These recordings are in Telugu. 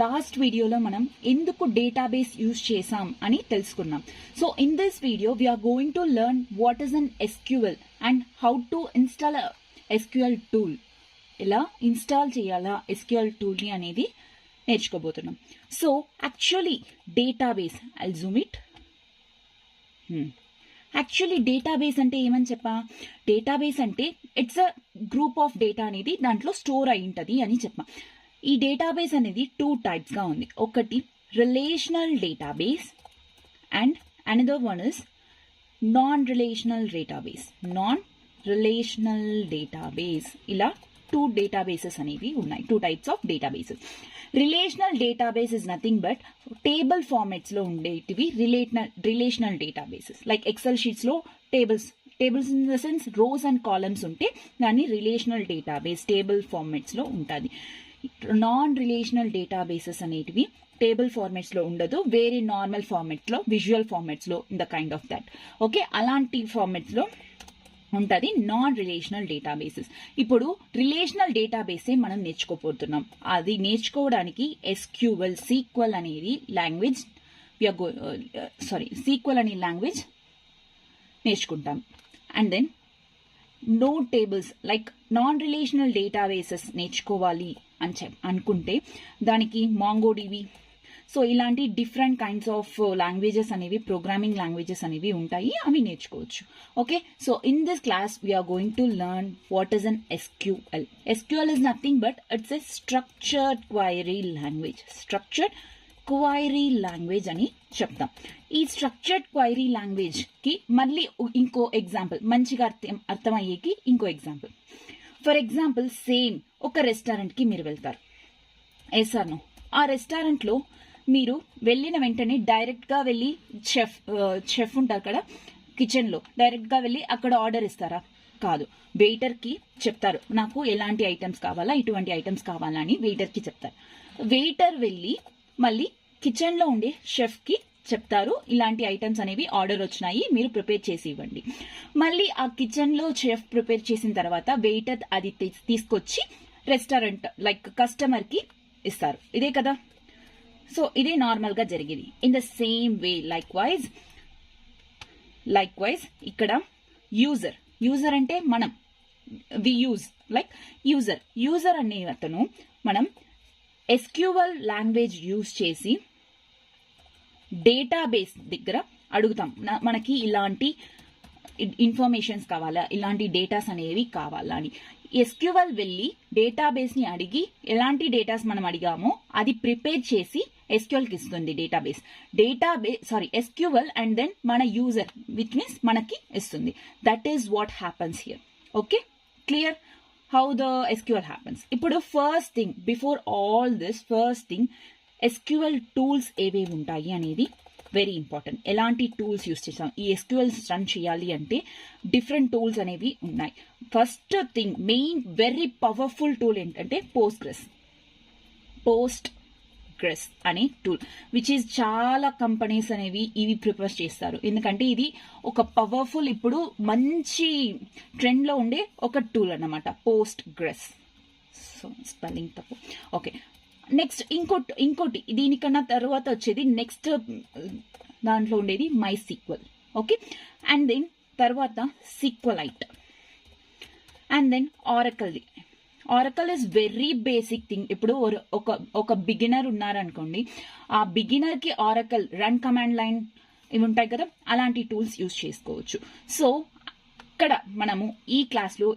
లాస్ట్ వీడియోలో మనం ఎందుకు డేటాబేస్ యూజ్ చేసాం అని తెలుసుకున్నాం. So in this video we're going to learn what is an SQL and how to install SQL tool. ఎలా ఇన్స్టాల్ చేయాలా ఎస్క్యూఎల్ టూల్ని అనేది నేర్చుకోబోతున్నాం. So actually database, I'll zoom it. Actually database అంటే ఏమని చెప్పా? డేటాబేస్ అంటే it's a group of data అనేది దాంట్లో స్టోర్ అయి ఉంటుంది అని చెప్పా. ఈ డేటాబేస్ అనేది 2 టైప్స్గా ఉంది. ఒకటి relational database and another one is non relational database. Non relational database, ఇలా 2 డేటాబేసెస్ అనేవి ఉన్నాయి. 2 types of databases. Relational database is nothing but table formats లో ఉండేటివి relational databases. Like excel sheets లో tables in the sense rows and columns ఉంటే దాన్ని రిలేషనల్ డేటాబేస్ టేబుల్ ఫార్మాట్స్ లో ఉంటుంది. నాన్ రిలేషనల్ డేటాబేసెస్ అనేటివి టేబుల్ ఫార్మాట్స్ లో ఉండదు, వేరే నార్మల్ ఫార్మాట్స్ లో, విజువల్ ఫార్మాట్స్ లో, in the kind of that. Okay, అలాంటి ఫార్మాట్స్ లో ఉంటుంది నాన్ రిలేషనల్ డేటాబేసెస్. ఇప్పుడు రిలేషనల్ డేటాబేసే మనం నేర్చుకోబోతున్నాం. అది నేర్చుకోవడానికి ఎస్క్యూఎల్ సీక్వెల్ అనేది లాంగ్వేజ్ సీక్వెల్ అనే లాంగ్వేజ్ నేర్చుకుంటాం. And then no tables like non relational databases నేర్చుకోవాలి అని అనుకుంటే దానికి మాంగోడిబి, సో ఇలాంటి డిఫరెంట్ కైండ్స్ ఆఫ్ లాంగ్వేజెస్ అనేవి, ప్రోగ్రామింగ్ లాంగ్వేజెస్ అనేవి ఉంటాయి, అవి నేర్చుకోవచ్చు. Okay, so in this class we are going to learn what is an SQL. SQL is nothing but it's a structured query language. Structured query language అని చెప్తాం. ఈ స్ట్రక్చర్డ్ క్వైరీ లాంగ్వేజ్ కి మళ్ళీ ఇంకో ఎగ్జాంపుల్, మంచిగా అర్థమయ్యేకి ఇంకో ఎగ్జాంపుల్. ఫర్ ఎగ్జాంపుల్, సేమ్ ఒక రెస్టారెంట్ కి మీరు వెళ్తారు. ఎస్ఆర్నో, ఆ రెస్టారెంట్ లో మీరు వెళ్ళిన వెంటనే డైరెక్ట్ గా వెళ్ళి చెఫ్ ఉంటారు కదా కిచెన్ లో, డైరెక్ట్ గా వెళ్ళి అక్కడ ఆర్డర్ ఇస్తారా? కాదు, వెయిటర్ కి చెప్తారు నాకు ఎలాంటి ఐటమ్స్ కావాలా, ఇటువంటి ఐటమ్స్ కావాలా అని వెయిటర్ కి చెప్తారు. వెయిటర్ వెళ్ళి మళ్ళీ కిచెన్ లో ఉండే షెఫ్ కి చెప్తారు ఇలాంటి ఐటమ్స్ అనేవి ఆర్డర్ వచ్చినాయి, మీరు ప్రిపేర్ చేసి ఇవ్వండి. మళ్ళీ ఆ కిచెన్ లో షెఫ్ ప్రిపేర్ చేసిన తర్వాత వెయిటర్ అది తీసుకొచ్చి రెస్టారెంట్ లైక్ కస్టమర్ కి ఇస్తారు. ఇదే కదా, సో ఇదే నార్మల్ గా జరిగేది. In the same way like wise ఇక్కడ యూజర్ అంటే మనం, వి యూజ్ లైక్ యూజర్ అనే అతను మనం ఎస్క్యూఎల్ లాంగ్వేజ్ యూజ్ చేసి డేటాబేస్ దగ్గర అడుగుతాం, మనకి ఇలాంటి ఇన్ఫర్మేషన్స్ కావాలా, ఇలాంటి డేటాస్ అనేవి కావాలా అని. ఎస్క్యూఎల్ వెళ్ళి డేటాబేస్ ని అడిగి ఎలాంటి డేటాస్ మనం అడిగామో అది ప్రిపేర్ చేసి ఎస్క్యూఎల్ కి ఇస్తుంది ఎస్క్యూఎల్ అండ్ దెన్ మన యూజర్ విచ్ మీన్స్ మనకి ఇస్తుంది. That is what happens here. Okay, clear how the SQL happens. ఇప్పుడు first thing, before all this, first thing SQL tools ఏవేవి ఉంటాయి అనేది వెరీ ఇంపార్టెంట్. ఎలాంటి టూల్స్ యూస్ చేసాం, ఈ ఎస్క్యూఎల్స్ రన్ చేయాలి అంటే డిఫరెంట్ టూల్స్ అనేవి ఉన్నాయి. First thing, main very powerful tool ఏంటంటే పోస్ట్ గ్రెస్ అనే టూల్, విచ్ ఈస్ చాలా కంపెనీస్ అనేవి ఇవి ప్రిఫర్ చేస్తారు. ఎందుకంటే ఇది ఒక పవర్ఫుల్, ఇప్పుడు మంచి ట్రెండ్ లో ఉండే ఒక టూల్ అన్నమాట పోస్ట్ గ్రెస్. సో స్పెల్లింగ్ తప్పు. ఓకే, నెక్స్ట్ ఇంకోటి దీనికన్నా తర్వాత వచ్చేది నెక్స్ట్ దాంట్లో ఉండేది MySQL. Okay, and then తర్వాత SQLite and then oracle is very basic thing. ఇప్పుడు ఒక బిగినర్ ఉన్నారనుకోండి, ఆ బిగినర్ కి ఆరకల్ రన్ కమాండ్ లైన్ ఇవి ఉంటాయి కదా, అలాంటి టూల్స్ యూజ్ చేసుకోవచ్చు. సో ఇక్కడ మనము ఈ క్లాస్ లో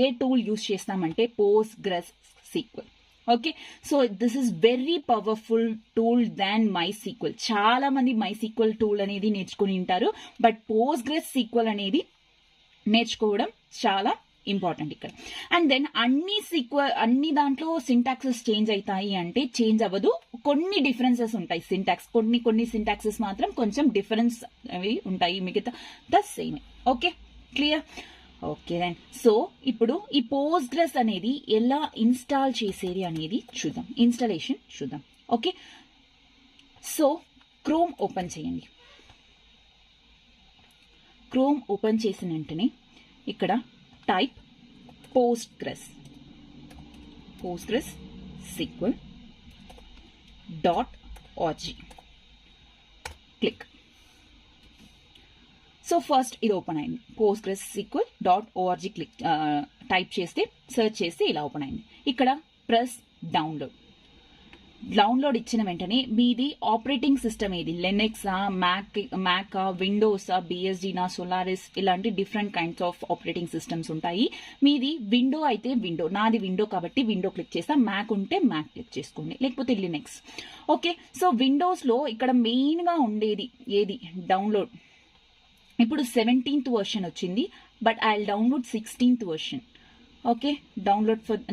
ఏ టూల్ యూజ్ చేస్తామంటే PostgreSQL. Okay, so this is very powerful tool than MySQL. చాలా మంది మై సీక్వెల్ టూల్ అనేది నేర్చుకుని ఉంటారు, బట్ పోస్ట్ గ్రెస్ సీక్వెల్ అనేది నేర్చుకోవడం చాలా ఇంపార్టెంట్ ఇక్కడ. అండ్ దెన్ అన్ని దాంట్లో సింటాక్సెస్ చేంజ్ అవుతాయి అంటే చేంజ్ అవ్వదు, కొన్ని డిఫరెన్సెస్ ఉంటాయి. కొన్ని సింటాక్సెస్ మాత్రం కొంచెం డిఫరెన్స్ అవి ఉంటాయి, మిగతా the same. Okay, clear? Okay then, so ఇప్పుడు ఈ పోస్ట్ గ్రెస్ అనేది ఎలా ఇన్స్టాల్ చేసేది అనేది చూద్దాం, ఇన్స్టాలేషన్ చూద్దాం. ఓకే, సో క్రోమ్ ఓపెన్ చేయండి. క్రోమ్ ఓపెన్ చేసిన వెంటనే ఇక్కడ type PostgreSQL .org. Click. So first ఇది ఓపెన్ అయింది. postgresql.org క్లిక్ టైప్ చేస్తే సెర్చ్ చేస్తే ఇలా ఓపెన్ అయింది. ఇక్కడ ప్రెస్ డౌన్లోడ్. డౌన్లోడ్ ఇచ్చిన వెంటనే మీది ఆపరేటింగ్ సిస్టమ్ ఏది, లెనెక్సా, మ్యాకా, విండోసా, బిఎస్డీనా, సోలారిస్, ఇలాంటి different kinds of operating systems ఉంటాయి. మీది విండో అయితే విండో, నాది విండో కాబట్టి విండో క్లిక్ చేస్తా. మ్యాక్ ఉంటే మ్యాక్ క్లిక్ చేసుకోండి, లేకపోతే లినెక్స్. ఓకే, సో విండోస్లో ఇక్కడ మెయిన్గా ఉండేది ఏది, డౌన్లోడ్. ఇప్పుడు 17th వర్షన్ వచ్చింది, but I will download 16th version. Okay,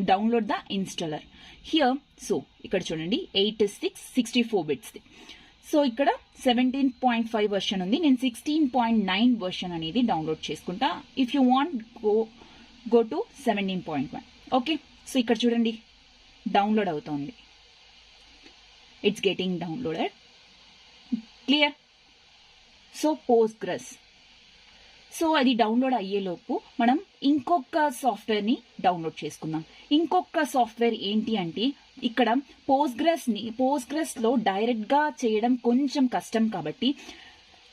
download the installer here. So ఇక్కడ చూడండి 8/6 bits. సో ఇక్కడ 17.5 వర్షన్ ఉంది, నేను 16.9 వర్షన్ అనేది డౌన్లోడ్ చేసుకుంటా. If you want go to 17.1. Okay, so ఇక్కడ చూడండి డౌన్లోడ్ అవుతోంది. It's getting downloaded. Clear. So Postgres. So అది డౌన్లోడ్ అయ్యేలోపు మనం ఇంకొక సాఫ్ట్వేర్ని డౌన్లోడ్ చేసుకుందాం. ఇంకొక సాఫ్ట్వేర్ ఏంటి అంటే, ఇక్కడ పోస్ట్గ్రెస్లో డైరెక్ట్గా చేయడం కొంచెం కష్టం కాబట్టి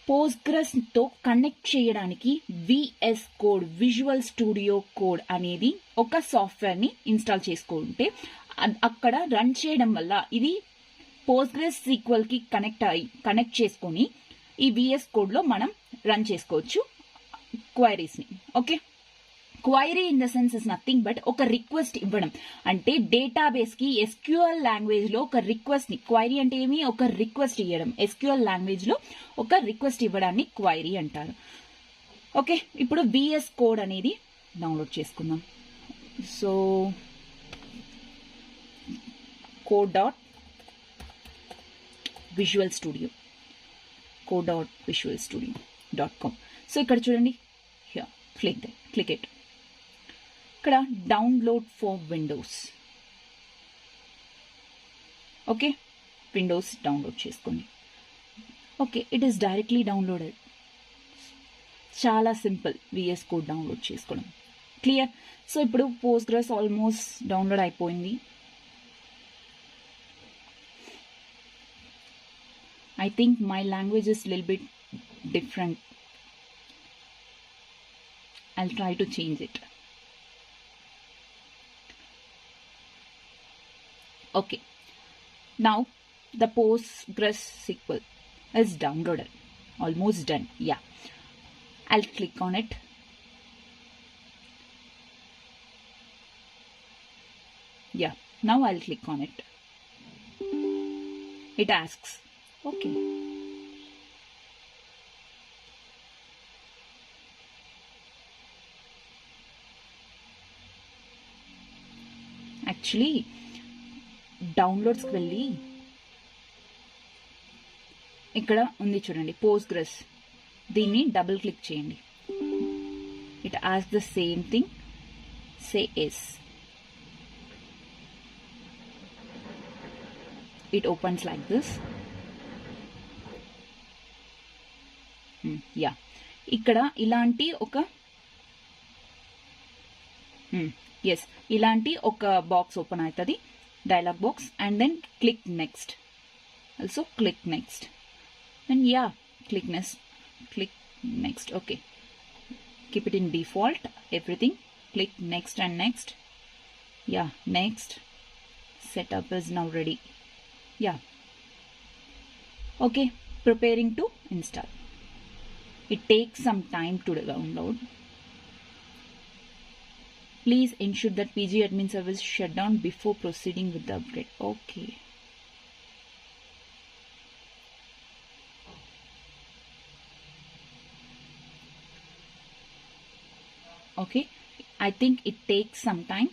పోస్ట్గ్రెస్తో కనెక్ట్ చేయడానికి VS code, visual studio code అనేది ఒక సాఫ్ట్వేర్ని ఇన్స్టాల్ చేసుకుంటే అక్కడ రన్ చేయడం వల్ల ఇది పోస్ట్గ్రెస్ సీక్వెల్కి కనెక్ట్ చేసుకొని ఈ విఎస్ కోడ్లో మనం రన్ చేసుకోవచ్చు క్వైరీస్ని. Okay, query in the sense is nothing but ఒక రిక్వెస్ట్ ఇవ్వడం. అంటే డేటాబేస్కి ఎస్క్యూఎల్ లాంగ్వేజ్లో ఒక రిక్వెస్ట్ని, క్వైరీ అంటే ఏమి, ఒక రిక్వెస్ట్ ఇవ్వడం. ఎస్క్యూఎల్ లాంగ్వేజ్లో ఒక రిక్వెస్ట్ ఇవ్వడాన్ని క్వైరీ అంటారు. ఓకే, ఇప్పుడు విఎస్ కోడ్ అనేది డౌన్లోడ్ చేసుకుందాం. So code.visualstudio.com. సో ఇక్కడ చూడండి, హియర్ క్లిక్ ఇట్. ఇక్కడ download for windows. Okay, windows download చేసుకోండి. Okay, it is directly downloaded. చాలా సింపుల్ విఎస్ కోడ్ డౌన్లోడ్ చేసుకోవడం. క్లియర్. సో ఇప్పుడు పోస్ట్గ్రెస్ ఆల్మోస్ట్ డౌన్లోడ్ అయిపోయింది. I think my language is a little bit different. I'll try to change it. Okay, now the PostgreSQL is downloaded, almost done. Yeah, I'll click on it. Yeah, now I'll click on it. It asks, okay, actually డౌన్లోడ్స్కి వెళ్ళి ఇక్కడ ఉంది చూడండి పోస్ట్గ్రెస్, దీన్ని డబుల్ క్లిక్ చేయండి. It ask the same thing, say yes. It opens like this. Yeah, ఇక్కడ ఇలాంటి ఒక ఎస్ ఇలాంటి ఒక బాక్స్ ఓపెన్ అవుతుంది, dialog box. And then click next. Also click next. And yeah, click next. Okay, keep it in default, everything. Click next and next. Yeah, next. Setup is now ready. Yeah. Okay, preparing to install. It takes some time to download. Please ensure that PG admin service shut down before proceeding with the upgrade. Okay. Okay, I think it takes some time.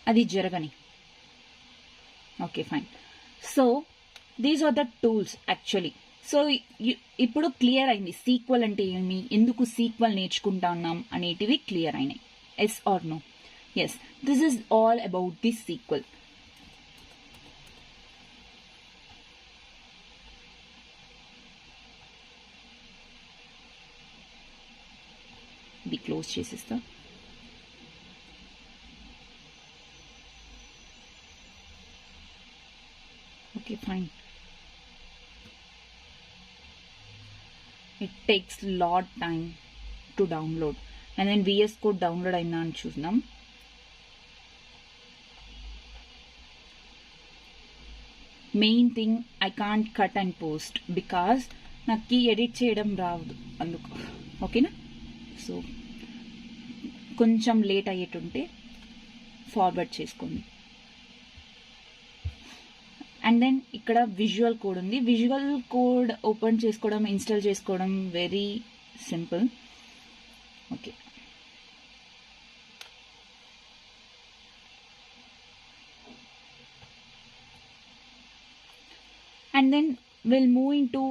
Adi jaragani. Okay, fine. So these are the tools actually. So ఇప్పుడు క్లియర్ అయింది సీక్వెల్ అంటే ఏమి, ఎందుకు సీక్వెల్ నేర్చుకుంటా ఉన్నాం అనేటివి క్లియర్ అయినాయి. Yes or no? Yes, this is all about the sequel. ఇది క్లోజ్ చేసేస్తా. Okay, fine. It takes lot time to download. And then VS Code download అయిందా అని చూద్దాం. Main thing I can't cut and post because నాకు ఎడిట్ చేయడం రాదు అందుకు. ఓకేనా? సో కొంచెం లేట్ అయ్యేటుంటే ఫార్వర్డ్ చేసుకోండి. అండ్ దెన్ ఇక్కడ విజువల్ కోడ్ ఉంది. విజువల్ కోడ్ ఓపెన్ చేసుకోవడం, ఇన్స్టాల్ చేసుకోవడం very simple. Okay, and then will move in to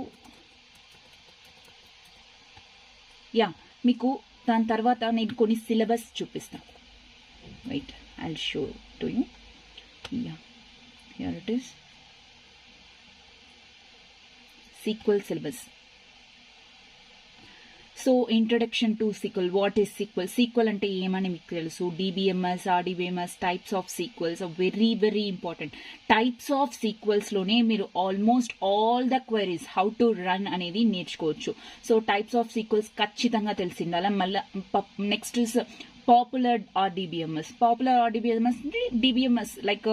మీకు దాని తర్వాత నేను కొన్ని సిలబస్ చూపిస్తాను. Wait, I will show to you. Here it is SQL syllabus. So introduction to SQL. What is SQL? SQL అంటే ఏమని మీకు తెలుసు. DBMS, RDBMS, types of SQLs very very important. Types of సీక్వెల్స్లోనే మీరు almost all the queries how to run అనేది నేర్చుకోవచ్చు. సో టైప్స్ ఆఫ్ సీక్వెల్స్ ఖచ్చితంగా తెలిసిండాలి. మళ్ళీ next is popular RDBMS. Popular RDBMS అంటే DBMS లైక్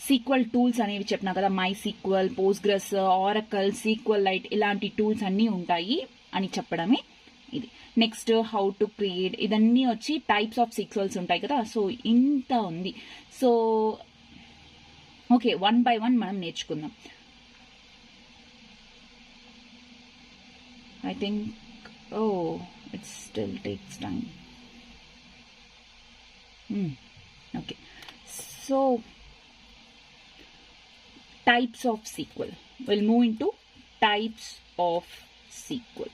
సీక్వెల్ టూల్స్ అనేవి చెప్పినా కదా, MySQL, Postgres, Oracle, SQLite ఇలాంటి టూల్స్ అన్నీ ఉంటాయి అని చెప్పడమే ఇది. నెక్స్ట్ హౌ టు క్రియేట్, ఇదన్నీ వచ్చి టైప్స్ ఆఫ్ సీక్వెల్స్ ఉంటాయి కదా. సో ఇంత ఉంది. So okay, one by one మనం నేర్చుకుందాం. I think it still takes time. Okay, so types of SQL. We'll move into types of SQL.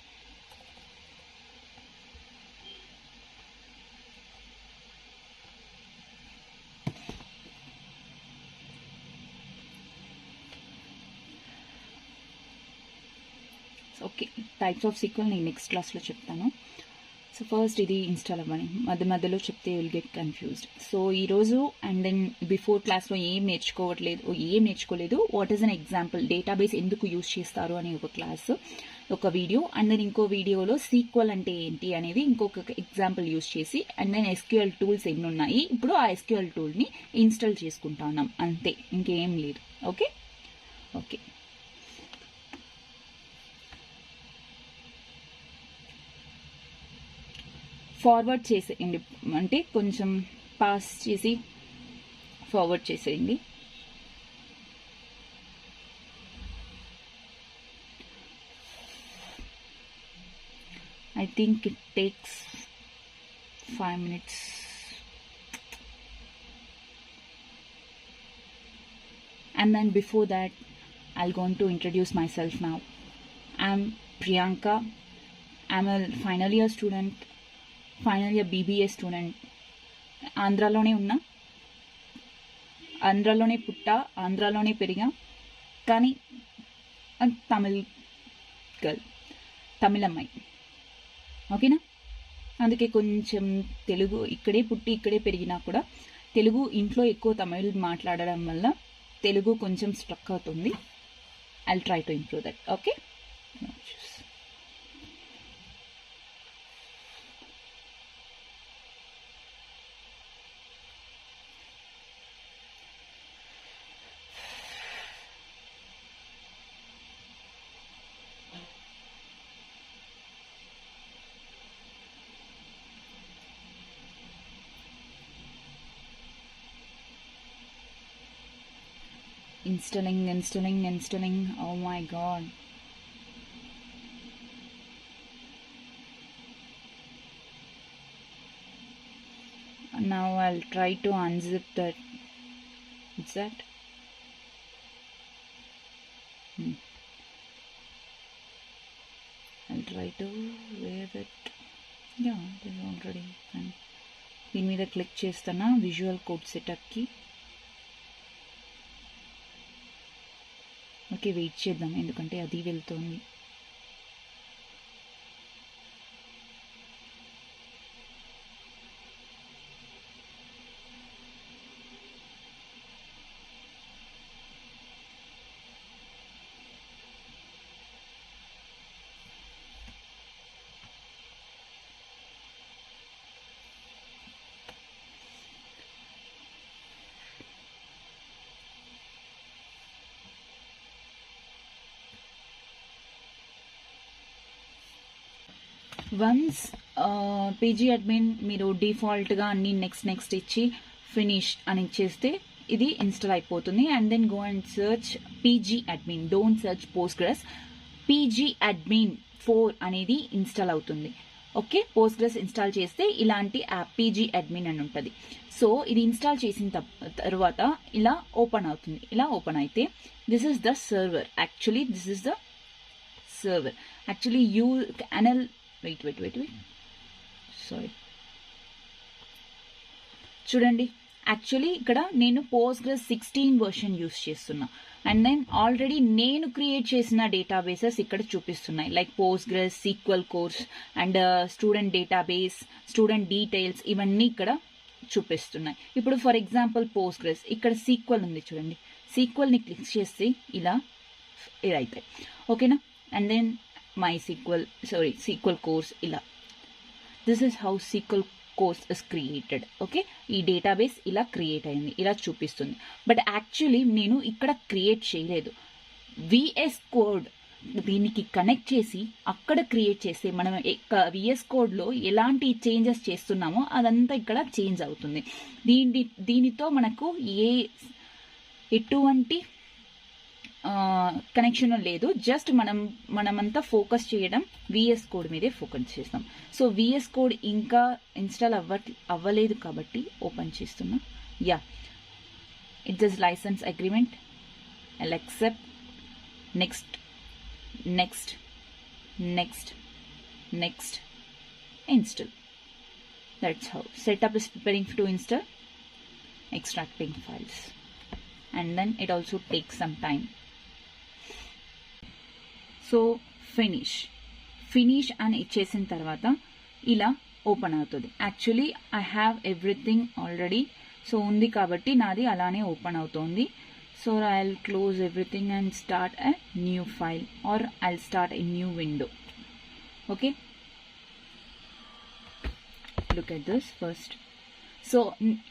Okay, types of SQL నేను నెక్స్ట్ క్లాస్లో చెప్తాను. సో ఫస్ట్ ఇది ఇన్స్టాల్ అవ్వని మధ్యలో చెప్తే విల్ గెట్ కన్ఫ్యూజ్డ్. సో ఈరోజు అండ్ దెన్ బిఫోర్ క్లాస్లో ఏం నేర్చుకోలేదు. What is an example, database ఎందుకు యూజ్ చేస్తారు అనే ఒక క్లాస్, ఒక వీడియో. అండ్ దెన్ ఇంకో వీడియోలో SQL అంటే ఏంటి అనేది ఇంకొక ఎగ్జాంపుల్ యూజ్ చేసి, అండ్ దెన్ SQL టూల్స్ ఎన్ని ఉన్నాయి, ఇప్పుడు ఆ SQL టూల్ని ఇన్స్టాల్ చేసుకుంటున్నాం అంతే, ఇంకేం లేదు. ఓకే ఓకే ఫార్వర్డ్ చేసేయండి, అంటే కొంచెం పాస్ చేసి ఫార్వర్డ్ చేసేయండి. I think it takes 5 minutes. And then before that, I'll going to introduce myself now. I'm Priyanka. I'm a final year student. Final year BBA student. ఆంధ్రాలోనే ఉన్నా, ఆంధ్రాలోనే పుట్టా, ఆంధ్రాలోనే పెరిగా, కానీ తమిళ్ గర్ల్, తమిళ అమ్మాయి. ఓకేనా? అందుకే కొంచెం తెలుగు ఇక్కడే పుట్టి ఇక్కడే పెరిగినా కూడా తెలుగు ఇంట్లో ఎక్కువ తమిళ్ మాట్లాడడం వల్ల తెలుగు కొంచెం స్ట్రక్ అవుతుంది. I'll try to improve that. Okay, installing. Oh my god. Now I'll try to unzip that. What's that? I'll try to wear that. Yeah, it is already fine. దీని మీద క్లిక్ చేస్తానా విజువల్ కోడ్ సెటప్కి. ఓకే, వెయిట్ చేద్దాం ఎందుకంటే అది వెళ్తుంది. వన్స్ పీజీ అడ్మిన్ మీరు డిఫాల్ట్గా అన్ని నెక్స్ట్ ఇచ్చి ఫినిష్ అని ఇచ్చేస్తే ఇది ఇన్స్టాల్ అయిపోతుంది. And then go and search PG admin, don't search Postgres. PG admin 4 అనేది ఇన్స్టాల్ అవుతుంది. ఓకే, పోస్ట్గ్రెస్ ఇన్స్టాల్ చేస్తే ఇలాంటి యాప్ పీజీ అడ్మిన్ అని ఉంటుంది. సో ఇది ఇన్స్టాల్ చేసిన తర్వాత ఇలా ఓపెన్ అవుతుంది. ఇలా ఓపెన్ అయితే this is the server. Actually this is the server. Actually you can all wait sorry చూడండి. యాక్చువల్లీ ఇక్కడ నేను పోస్ట్గ్రెస్ 16 వర్షన్ యూస్ చేస్తున్నా. అండ్ దెన్ ఆల్రెడీ నేను క్రియేట్ చేసిన డేటాబేసెస్ ఇక్కడ చూపిస్తున్నాయి, like Postgres, SQL course and student database, student details, ఇవన్నీ ఇక్కడ చూపిస్తున్నాయి. ఇప్పుడు ఫర్ ఎగ్జాంపుల్ పోస్ట్గ్రెస్, ఇక్కడ సీక్వెల్ ఉంది చూడండి. సీక్వెల్ని క్లిక్ చేస్తే ఇలా అవుతాయి. ఓకేనా. And then MySQL course ఇలా. This is how sequel course is created. Okay, ఈ డేటాబేస్ ఇలా క్రియేట్ అయింది, ఇలా చూపిస్తుంది. బట్ యాక్చువల్లీ నేను ఇక్కడ క్రియేట్ చేయలేదు. విఎస్ కోడ్ దీనికి కనెక్ట్ చేసి అక్కడ క్రియేట్ చేస్తే మనం విఎస్ కోడ్లో ఎలాంటి చేంజెస్ చేస్తున్నామో అదంతా ఇక్కడ చేంజ్ అవుతుంది. దీనితో మనకు ఎటువంటి కనెక్షన్ లేదు. జస్ట్ మనమంతా ఫోకస్ చేయడం విఎస్ కోడ్ మీదే ఫోకస్ చేస్తాం. సో విఎస్ కోడ్ ఇంకా ఇన్స్టాల్ అవ్వలేదు కాబట్టి ఓపెన్ చేస్తున్నా. Yeah, it's this license agreement. I'll accept. Next install. That's how setup is preparing to install, extracting files, and then it also takes some time. So finish అని ఇచ్చేసిన తర్వాత ఇలా ఓపెన్ అవుతుంది. Actually I have everything already. So ఉంది కాబట్టి నాది అలానే ఓపెన్ అవుతుంది. So I will close everything and start a new file or I will start a new window. Okay, look at this first. So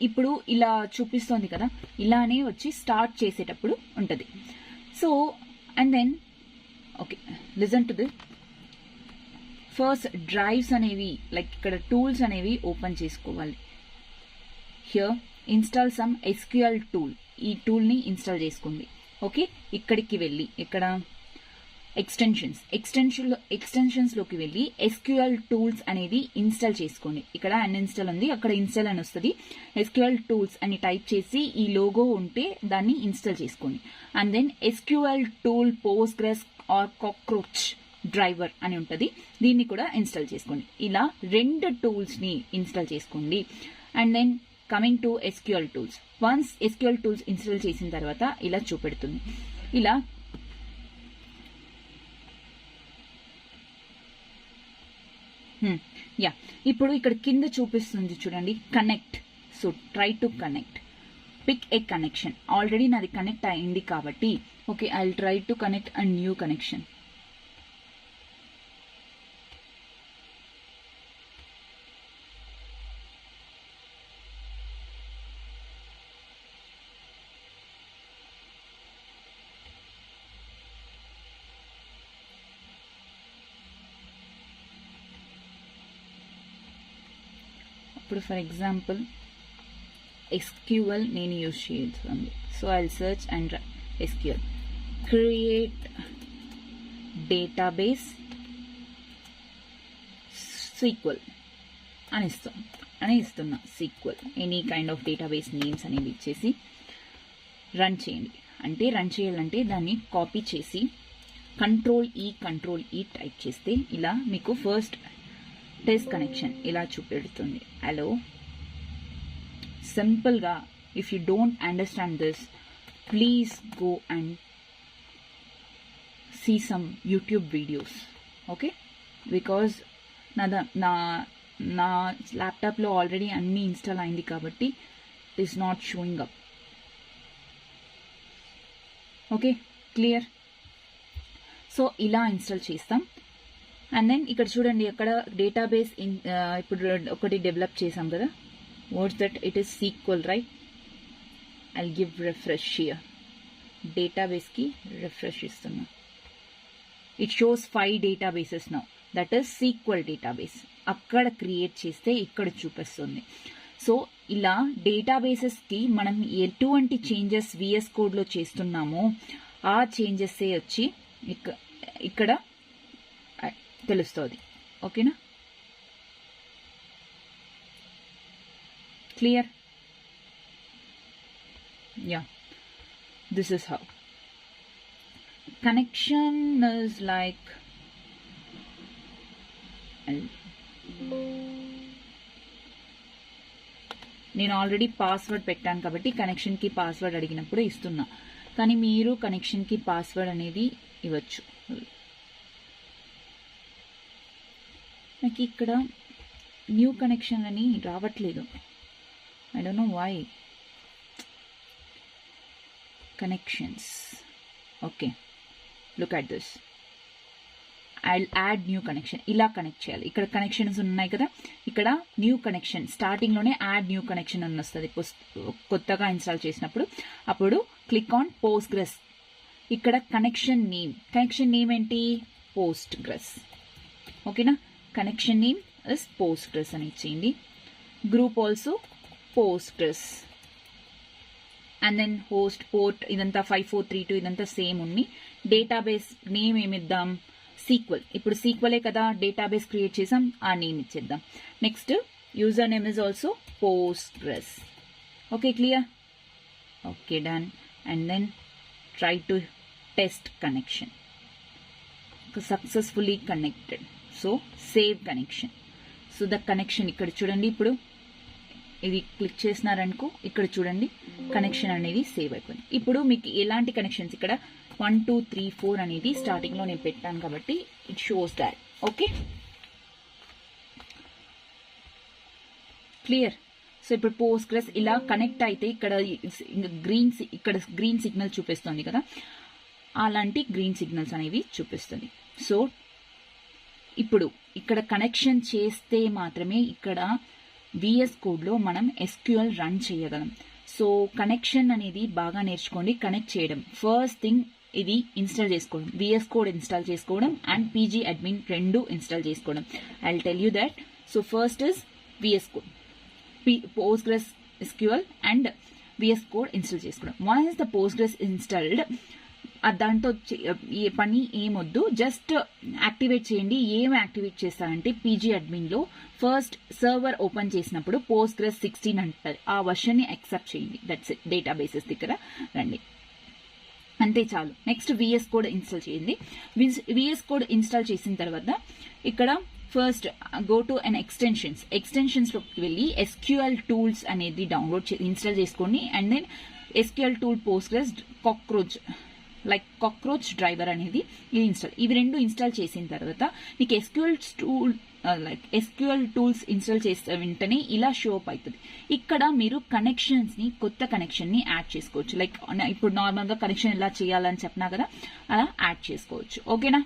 ఇప్పుడు ఇలా చూపిస్తుంది కదా, ఇలానే వచ్చి స్టార్ట్ చేసేటప్పుడు ఉంటుంది. So and then okay, listen to this. First drives అనేవి, లైక్ ఇక్కడ టూల్స్ అనేవి ఓపెన్ చేసుకోవాలి. Here install some SQL tool. ఈ టూల్ని ఇన్స్టాల్ చేసుకోండి. ఓకే, ఇక్కడికి వెళ్ళి ఇక్కడ ఎక్స్టెన్షన్స్లోకి వెళ్ళి ఎస్క్యూఎల్ టూల్స్ అనేది ఇన్స్టాల్ చేసుకోండి. ఇక్కడ అన్ఇన్స్టాల్ ఉంది, అక్కడ ఇన్స్టాల్ అని వస్తుంది. ఎస్క్యూఎల్ టూల్స్ అని టైప్ చేసి ఈ లోగో ఉంటే దాన్ని ఇన్స్టాల్ చేసుకోండి. And then SQL tool Postgres or cockroach driver అని ఉంటుంది, దీన్ని కూడా ఇన్స్టాల్ చేసుకోండి. ఇలా 2 టూల్స్ని ఇన్స్టాల్ చేసుకోండి. And then coming to SQL tools. Once SQL tools install చేసిన తర్వాత ఇలా చూపెడుతుంది. ఇలా ఇప్పుడు ఇక్కడ కింద చూపిస్తుంది చూడండి, connect. So try to connect, pick a connection. Already నాది కనెక్ట్ అయింది కాబట్టి okay, I will try to connect a new connection. ఇప్పుడు ఫర్ ఎగ్జాంపుల్ SQL నేను యూజ్ చేస్తుంది. So I will search and SQL create database sequel అని ఇస్తున్నా. Sequel any kind of database names అనేవి ఇచ్చేసి రన్ చేయండి. అంటే రన్ చేయాలంటే దాన్ని కాపీ చేసి కంట్రోల్ ఈ టైప్ చేస్తే ఇలా మీకు ఫస్ట్ టెస్ట్ కనెక్షన్ ఇలా చూపెడుతుంది. హలో, సింపుల్గా if you don't understand this, please go and see some YouTube videos. Okay, because నా ల్యాప్టాప్లో ఆల్రెడీ అన్నీ ఇన్స్టాల్ అయింది కాబట్టి it is not showing up. Okay, clear. So ఇలా ఇన్స్టాల్ చేస్తాం. అండ్ దెన్ ఇక్కడ చూడండి, అక్కడ డేటాబేస్ ఇప్పుడు ఒకటి డెవలప్ చేసాం కదా, what's that? It is SQL, right? I'll give refresh here. డేటాబేస్కి రిఫ్రెష్ ఇస్తున్నా. It shows 5 databases now. That is SQL database. అక్కడ క్రియేట్ చేస్తే ఇక్కడ చూపిస్తుంది. సో ఇలా డేటాబేసెస్కి మనం ఎటువంటి చేంజెస్ VS కోడ్లో చేస్తున్నామో ఆ చేంజెస్ వచ్చి ఇక్కడ తెలుస్తుంది. ఓకేనా? Clear? Yeah, this is how. Connection is like నేను ఆల్రెడీ పాస్వర్డ్ పెట్టాను కాబట్టి కనెక్షన్కి పాస్వర్డ్ అడిగినప్పుడు ఇస్తున్నా, కానీ మీరు కనెక్షన్కి పాస్వర్డ్ అనేది ఇవ్వచ్చు. నాకు ఇక్కడ న్యూ కనెక్షన్ అని రావట్లేదు. I don't know why. Connections. Okay, look at this. I add new connection. ఇలా కనెక్ట్ చేయాలి. ఇక్కడ కనెక్షన్స్ ఉన్నాయి కదా, ఇక్కడ న్యూ కనెక్షన్ స్టార్టింగ్లోనే యాడ్ న్యూ కనెక్షన్ అని వస్తుంది కొత్తగా ఇన్స్టాల్ చేసినప్పుడు. అప్పుడు క్లిక్ ఆన్ పోస్ట్గ్రెస్. ఇక్కడ కనెక్షన్ నేమ్ ఏంటి? పోస్ట్గ్రెస్. ఓకేనా? కనెక్షన్ నేమ్ ఇస్ పోస్ట్గ్రెస్ అని ఇచ్చేయండి. Group also Postgres. And then host, port ఇదంతా 5432 ఇదంతా సేమ్ ఉంది. డేటాబేస్ నేమ్ ఏమిద్దాం? SQL. ఇప్పుడు SQLే కదా డేటాబేస్ క్రియేట్ చేసాం, ఆ నేమ్ ఇచ్చేద్దాం. Next user name is also Postgres. Okay, clear? Okay, done. And then try to test connection. Successfully connected. So save connection. So the connection ఇక్కడ చూడండి. ఇప్పుడు ఇది క్లిక్ చేసినారనుకో, ఇక్కడ చూడండి కనెక్షన్ అనేది సేవ్ అయిపోయింది. ఇప్పుడు మీకు ఎలాంటి కనెక్షన్స్ ఇక్కడ 1 2 3 4 అనేది స్టార్టింగ్ లో నేను పెట్టాను కాబట్టి it shows that. Okay, clear? So ఇప్పుడు పోస్ట్గ్రెస్ ఇలా కనెక్ట్ అయితే ఇక్కడ గ్రీన్ సిగ్నల్ చూపిస్తుంది కదా, అలాంటి గ్రీన్ సిగ్నల్స్ అనేవి చూపిస్తుంది. సో ఇప్పుడు ఇక్కడ కనెక్షన్ చేస్తే మాత్రమే ఇక్కడ VS కోడ్లో మనం SQL రన్ చేయగలం. సో కనెక్షన్ అనేది బాగా నేర్చుకోండి. కనెక్ట్ చేయడం ఫస్ట్ థింగ్, ఇది ఇన్స్టాల్ చేసుకోవడం, VS కోడ్ ఇన్స్టాల్ చేసుకోవడం అండ్ PG అడ్మిన్ రెండు ఇన్స్టాల్ చేసుకోవడం. I will tell you that. So first is VS code, Postgres SQL and VS code install చేసుకోవడం. వన్స్ ద పోస్ట్గ్రెస్ ఇన్స్టాల్డ్, దాంతో ఏ పని ఏమొద్దు, జస్ట్ యాక్టివేట్ చేయండి. ఏం యాక్టివేట్ చేస్తారంటే PG అడ్మిన్లో ఫస్ట్ సర్వర్ ఓపెన్ చేసినప్పుడు పోస్ట్గ్రెస్ 16 అంటారు, ఆ వర్షన్ని యాక్సెప్ట్ చేయండి. That's it. డేటాబేసెస్ దగ్గర రండి, అంతే చాలు. నెక్స్ట్ VS కోడ్ ఇన్స్టాల్ చేయండి. VS కోడ్ ఇన్స్టాల్ చేసిన తర్వాత ఇక్కడ ఫస్ట్ గో టు అండ్ ఎక్స్టెన్షన్స్లోకి వెళ్ళి SQL టూల్స్ అనేది ఇన్స్టాల్ చేసుకోండి. అండ్ దెన్ SQL tool Postgres cockroach driver అనేది ఇది ఇన్స్టాల్. ఇవి రెండు ఇన్స్టాల్ చేసిన తర్వాత మీకు SQL టూల్స్ ఇన్స్టాల్ చేస్తే వెంటనే ఇలా షో అప్ అవుతుంది. ఇక్కడ మీరు కొత్త కనెక్షన్ ని యాడ్ చేసుకోవచ్చు. లైక్ ఇప్పుడు నార్మల్ గా కనెక్షన్ ఎలా చేయాలని చెప్పినా కదా, అలా యాడ్ చేసుకోవచ్చు. ఓకేనా?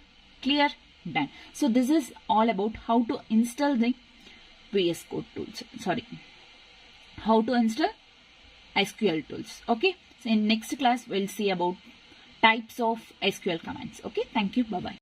Clear? Done. So this is all about how to install the VS code tools. how to install SQL tools. Okay, so in next class we'll see about types of SQL commands. Okay, thank you, bye bye.